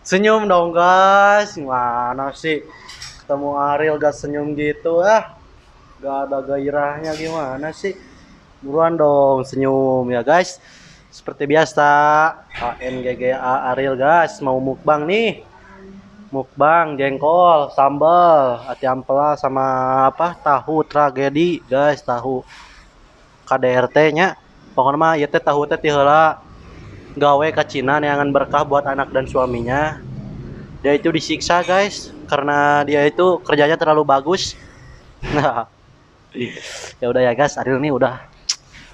Senyum dong guys. Gimana sih? Ketemu Ariel gak senyum gitu ah? Gak ada gairahnya gimana sih? Buruan dong senyum ya guys. Seperti biasa, ANGGA Ariel guys mau mukbang nih. Mukbang jengkol, sambal, ati ampela sama apa? Tahu tragedi guys, tahu KDRT-nya. Pokoknya mah ieu teh tahu teh ti heula gawe ka Cina neangan berkah buat anak dan suaminya. Dia itu disiksa guys karena dia itu kerjanya terlalu bagus. Nah, ya udah ya guys, Ariel nih udah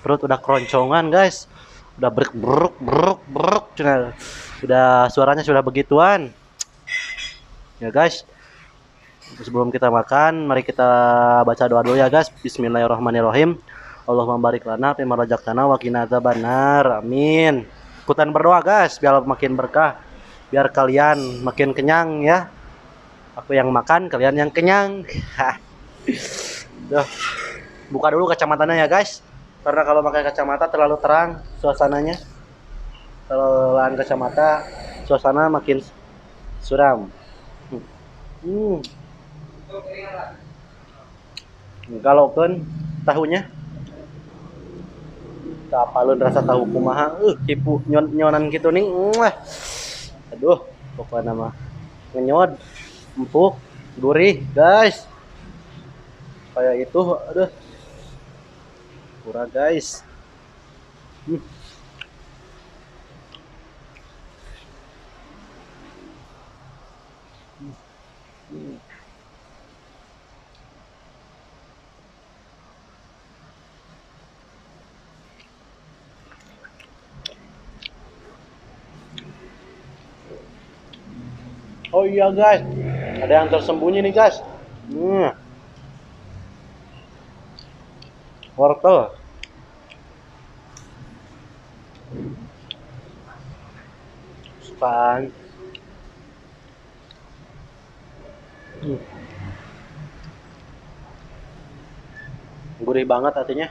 perut udah keroncongan guys, udah brek brek brek brek, udah suaranya sudah begituan ya guys. Sebelum kita makan, mari kita baca doa dulu ya guys. Bismillahirrahmanirrahim. Allahumma barik lana fi ma razaqtana wa qina adzabannar. Amin. Ikutan berdoa guys biar makin berkah, biar kalian makin kenyang ya. Aku yang makan, kalian yang kenyang. Duh, buka dulu kacamatanya ya guys. Karena kalau pakai kacamata terlalu terang suasananya. Kalau lahan kacamata, suasana makin suram. Hmm. Kalau kan tahunya, tak apalun rasa tahu kumaha. Tipu nyonan gitu nih. Aduh, pokoknya mah ngenyot, empuk, gurih guys. Kayak itu, aduh, kurang guys. Hmm. Hmm. Oh iya guys, ada yang tersembunyi nih guys. Wortel. Sukaan. Hmm. Gurih banget artinya.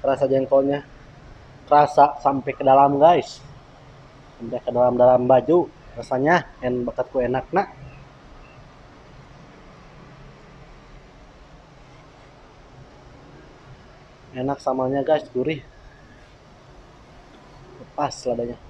Kerasa jengkolnya, kerasa sampai ke dalam guys, sampai ke dalam baju. Rasanya bakatku enak nak. Enak samanya guys, gurih, pas ladanya.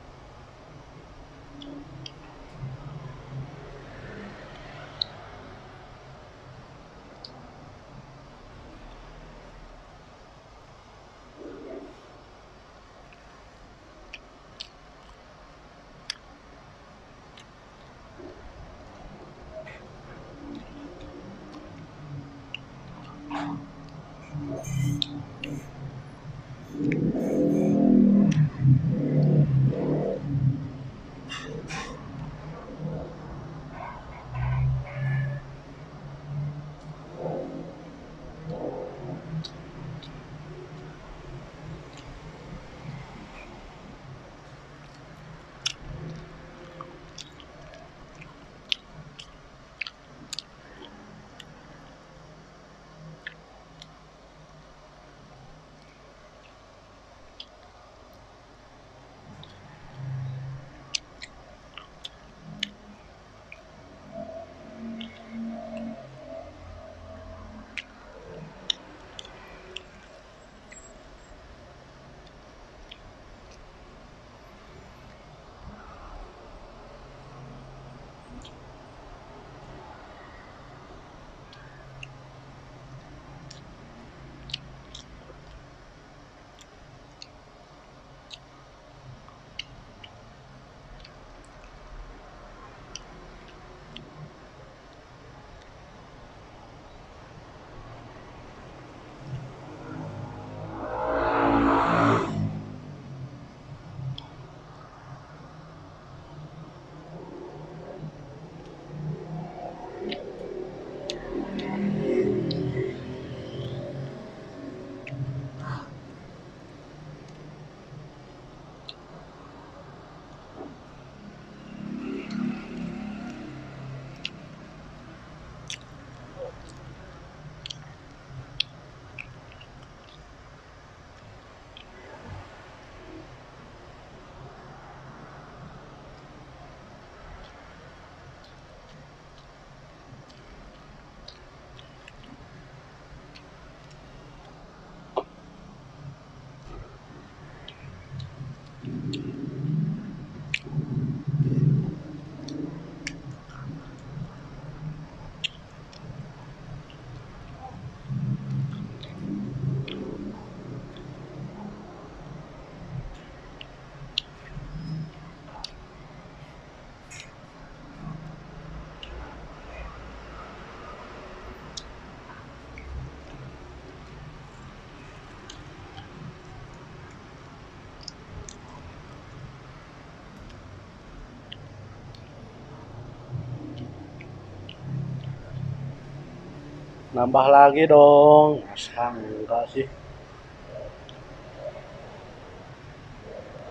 Nambah lagi dong. Masa enggak sih?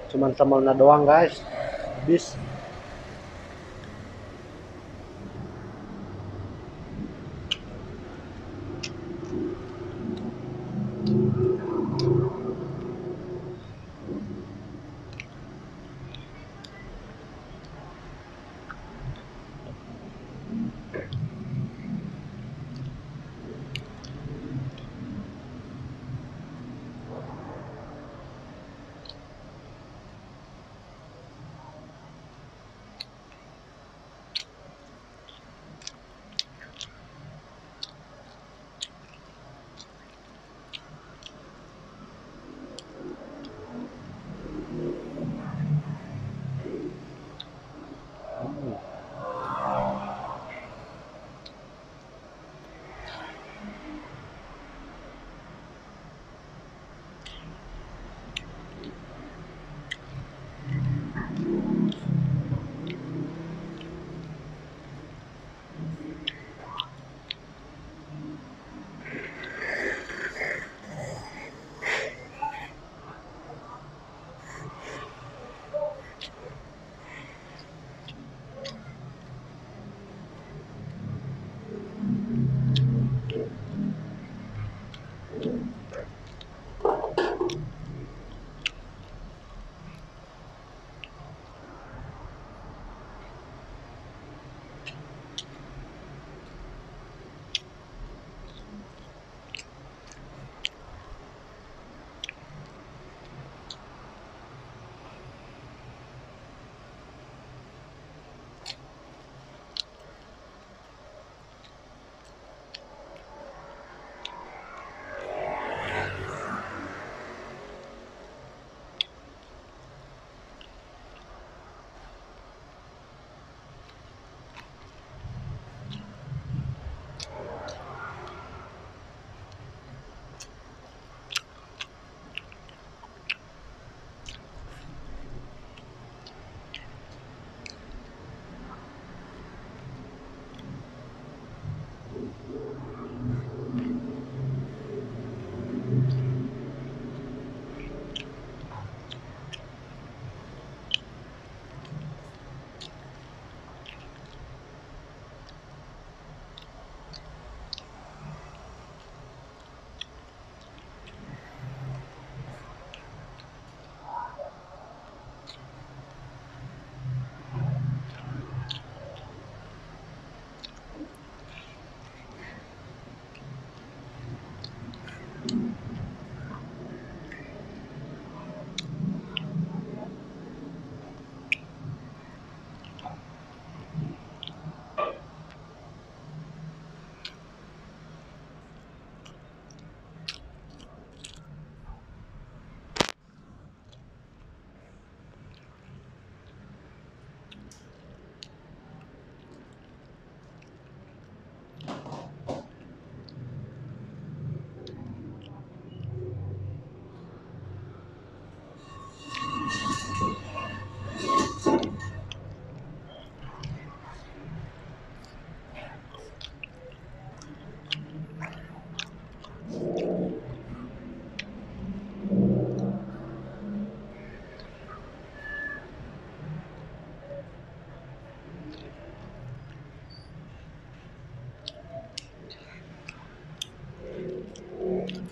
Cuman sambelnya doang guys. Habis.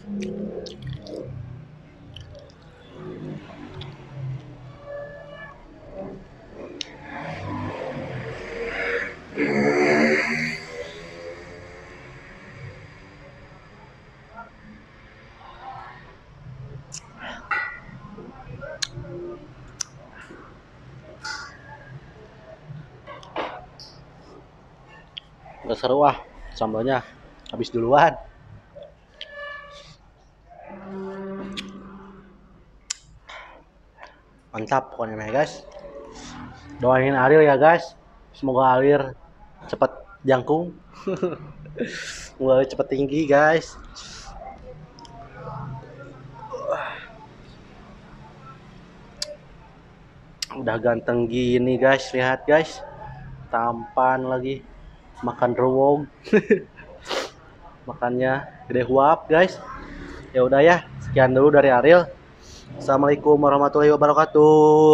Udah seru ah, sambalnya habis duluan. Mantap pokoknya nih guys. Doain Ariel ya guys, semoga Ariel cepat jangkung. Semoga cepat tinggi guys. Udah ganteng gini guys, lihat guys, tampan lagi, makan ruwong. Makannya gede huap guys. Ya udah ya, sekian dulu dari Ariel. Assalamualaikum warahmatullahi wabarakatuh.